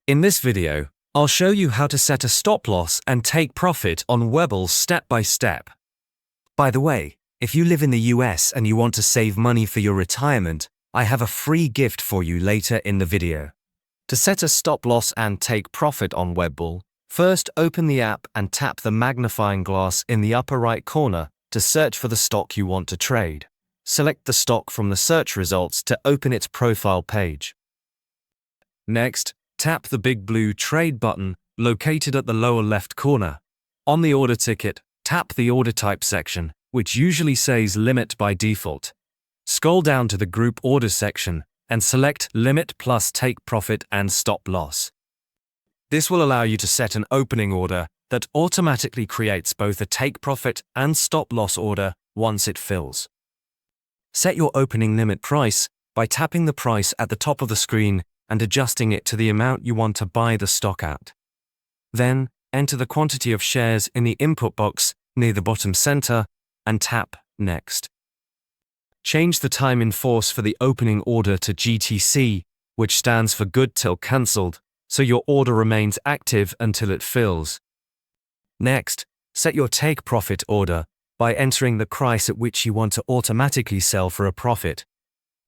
In this video, I'll show you how to set a stop loss and take profit on Webull step by step. By the way, if you live in the US and you want to save money for your retirement, I have a free gift for you later in the video. To set a stop loss and take profit on Webull, first open the app and tap the magnifying glass in the upper right corner to search for the stock you want to trade. Select the stock from the search results to open its profile page. Next, tap the big blue Trade button located at the lower left corner. On the order ticket, tap the order type section, which usually says Limit by default. Scroll down to the Group Orders section and select Limit plus Take Profit and Stop Loss. This will allow you to set an opening order that automatically creates both a Take Profit and Stop Loss order once it fills. Set your opening limit price by tapping the price at the top of the screen and adjusting it to the amount you want to buy the stock at. Then, enter the quantity of shares in the input box near the bottom center and tap Next. Change the time in force for the opening order to GTC, which stands for Good Till Cancelled, so your order remains active until it fills. Next, set your take profit order by entering the price at which you want to automatically sell for a profit.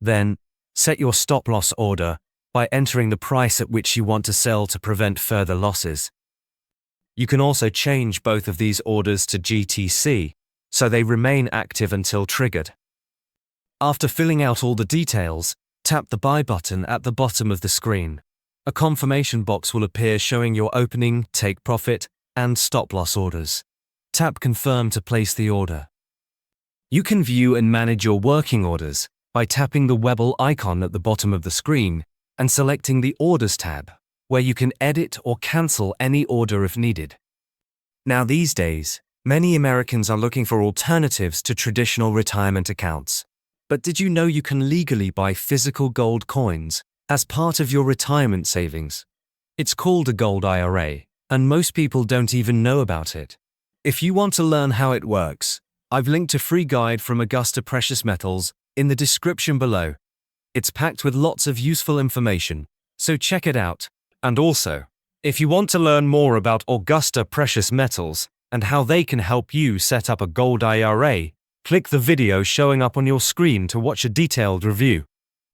Then, set your stop loss order by entering the price at which you want to sell to prevent further losses. You can also change both of these orders to GTC, so they remain active until triggered. After filling out all the details, tap the Buy button at the bottom of the screen. A confirmation box will appear showing your opening, take profit, and stop loss orders. Tap Confirm to place the order. You can view and manage your working orders by tapping the Webull icon at the bottom of the screen and selecting the Orders tab, where you can edit or cancel any order if needed. Now these days, many Americans are looking for alternatives to traditional retirement accounts. But did you know you can legally buy physical gold coins as part of your retirement savings? It's called a gold IRA, and most people don't even know about it. If you want to learn how it works, I've linked a free guide from Augusta Precious Metals in the description below. It's packed with lots of useful information, so check it out. And also, if you want to learn more about Augusta Precious Metals and how they can help you set up a gold IRA, click the video showing up on your screen to watch a detailed review.